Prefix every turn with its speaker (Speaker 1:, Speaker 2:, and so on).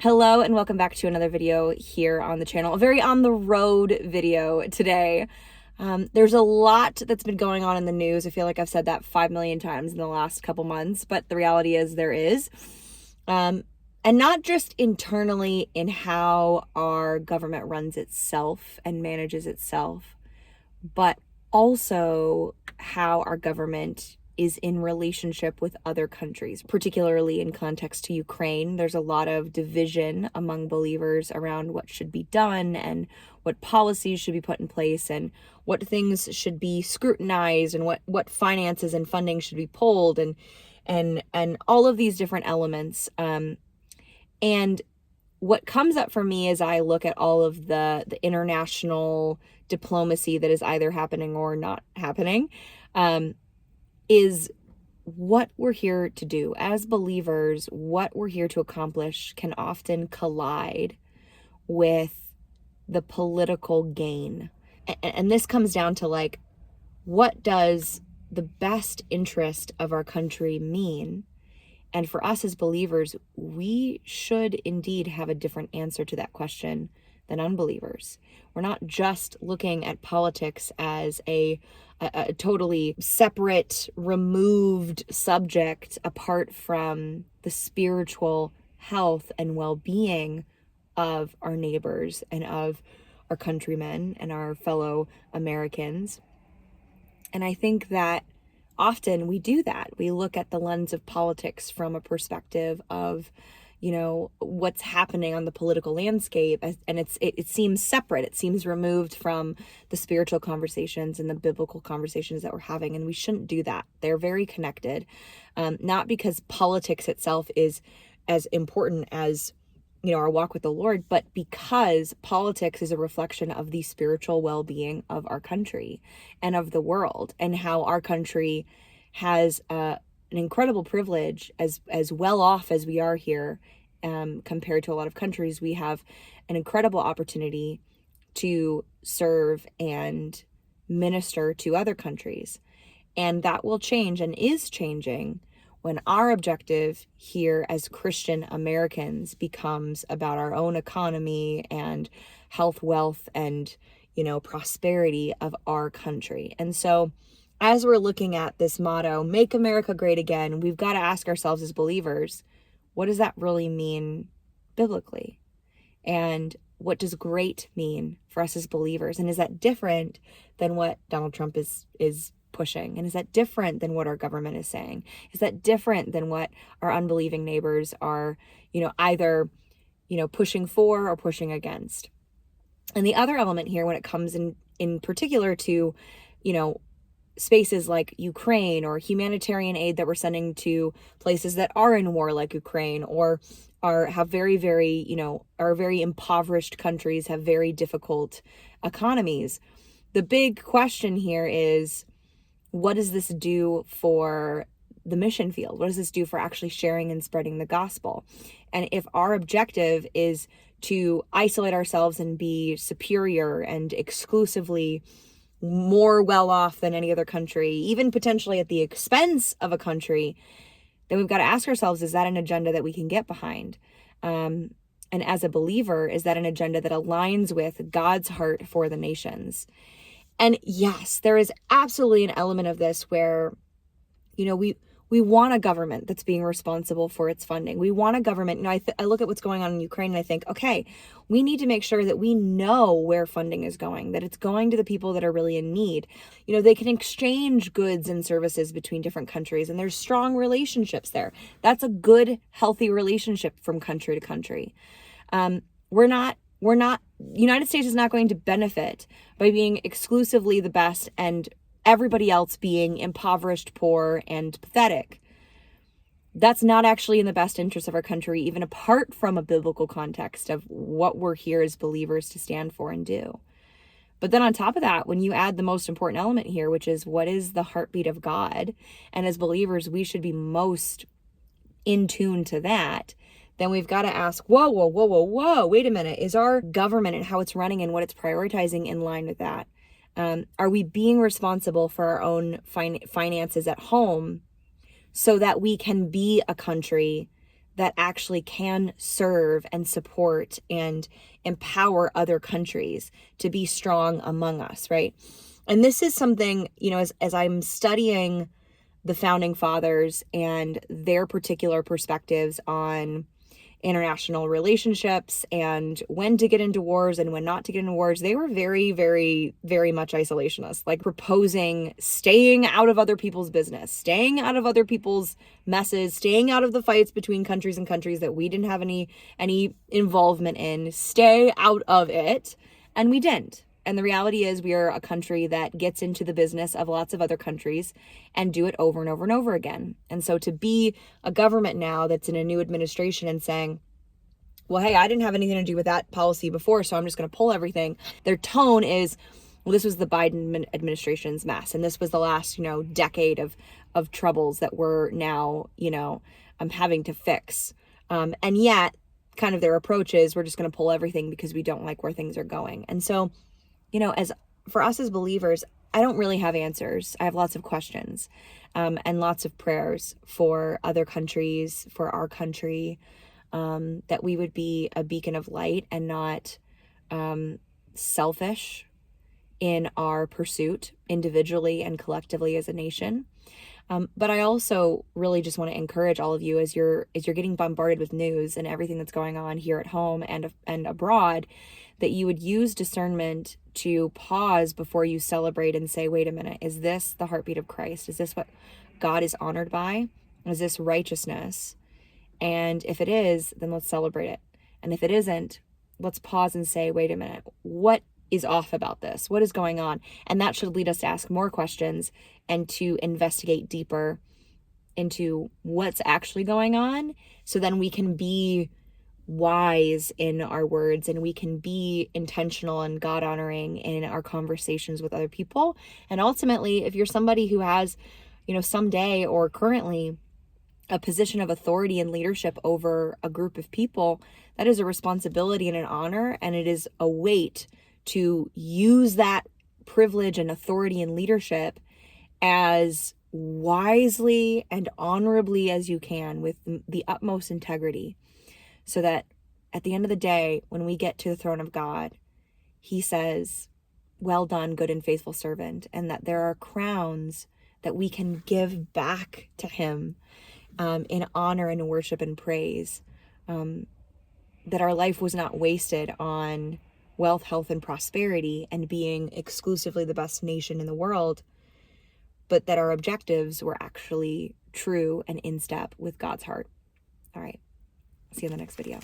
Speaker 1: Hello and welcome back to another video here on the channel. A very on the road video today. There's a lot that's been going on in the news. I feel like I've said that 5 million times in the last couple months, but the reality is there is. And not just internally in how our government runs itself and manages itself, but also how our government is in relationship with other countries, particularly in context to Ukraine. There's a lot of division among believers around what should be done and what policies should be put in place and what things should be scrutinized and what finances and funding should be pulled and all of these different elements. And what comes up for me as I look at all of the international diplomacy that is either happening or not happening, is what we're here to do. As believers, what we're here to accomplish can often collide with the political gain. And this comes down to like, what does the best interest of our country mean? And for us as believers, we should indeed have a different answer to that question than unbelievers. We're not just looking at politics as a totally separate, removed subject apart from the spiritual health and well-being of our neighbors and of our countrymen and our fellow Americans. And I think that often we do that. We look at the lens of politics from a perspective of, what's happening on the political landscape, and it seems separate. It seems removed from the spiritual conversations and the biblical conversations that we're having, and we shouldn't do that. They're very connected, not because politics itself is as important as our walk with the Lord, but because politics is a reflection of the spiritual well-being of our country and of the world, and how our country has an incredible privilege, as well off as we are here, compared to a lot of countries. We have an incredible opportunity to serve and minister to other countries, and that will change and is changing when our objective here as Christian Americans becomes about our own economy and health, wealth, and, prosperity of our country. And so as we're looking at this motto, Make America Great Again, we've got to ask ourselves as believers, what does that really mean biblically? And what does great mean for us as believers? And is that different than what Donald Trump is pushing? And is that different than what our government is saying? Is that different than what our unbelieving neighbors are, either, pushing for or pushing against? And the other element here, when it comes in particular to, spaces like Ukraine or humanitarian aid that we're sending to places that are in war like Ukraine, or have very, very, are very impoverished countries, have very difficult economies. The big question here is, what does this do for the mission field? What does this do for actually sharing and spreading the gospel? And if our objective is to isolate ourselves and be superior and exclusively more well off than any other country, even potentially at the expense of a country, then we've got to ask ourselves, is that an agenda that we can get behind? And as a believer, is that an agenda that aligns with God's heart for the nations? And yes, there is absolutely an element of this where, we want a government that's being responsible for its funding. We want a government, I look at what's going on in Ukraine and I think, okay, we need to make sure that we know where funding is going, that it's going to the people that are really in need. They can exchange goods and services between different countries, and there's strong relationships there. That's a good, healthy relationship from country to country. United States is not going to benefit by being exclusively the best and everybody else being impoverished, poor, and pathetic. That's not actually in the best interest of our country, even apart from a biblical context of what we're here as believers to stand for and do. But then on top of that, when you add the most important element here, which is what is the heartbeat of God, and as believers, we should be most in tune to that, then we've got to ask, whoa, wait a minute. Is our government and how it's running and what it's prioritizing in line with that? Are we being responsible for our own finances at home so that we can be a country that actually can serve and support and empower other countries to be strong among us, right? And this is something, as I'm studying the founding fathers and their particular perspectives on international relationships and when to get into wars and when not to get into wars, they were very, very, very much isolationist, like proposing staying out of other people's business, staying out of other people's messes, staying out of the fights between countries and countries that we didn't have any involvement in, stay out of it. And we didn't. And the reality is we are a country that gets into the business of lots of other countries and do it over and over and over again. And so to be a government now that's in a new administration and saying, well, hey, I didn't have anything to do with that policy before, so I'm just going to pull everything. Their tone is, well, this was the Biden administration's mess. And this was the last, decade of troubles that we're now, having to fix. And yet kind of their approach is we're just going to pull everything because we don't like where things are going. And so, as for us as believers, I don't really have answers. I have lots of questions, and lots of prayers for other countries, for our country, that we would be a beacon of light and not selfish in our pursuit individually and collectively as a nation. But I also really just want to encourage all of you as you're getting bombarded with news and everything that's going on here at home and abroad, that you would use discernment to pause before you celebrate and say, wait a minute, is this the heartbeat of Christ? Is this what God is honored by? Is this righteousness? And if it is, then let's celebrate it. And if it isn't, let's pause and say, wait a minute, what is off about this? What is going on? And that should lead us to ask more questions and to investigate deeper into what's actually going on, so then we can be wise in our words and we can be intentional and God honoring in our conversations with other people. And ultimately, if you're somebody who has, someday or currently a position of authority and leadership over a group of people, that is a responsibility and an honor, and it is a weight to use that privilege and authority and leadership as wisely and honorably as you can with the utmost integrity, so that at the end of the day, when we get to the throne of God, he says, well done, good and faithful servant, and that there are crowns that we can give back to him in honor and worship and praise, that our life was not wasted on wealth, health, and prosperity and being exclusively the best nation in the world, but that our objectives were actually true and in step with God's heart. All right. See you in the next video.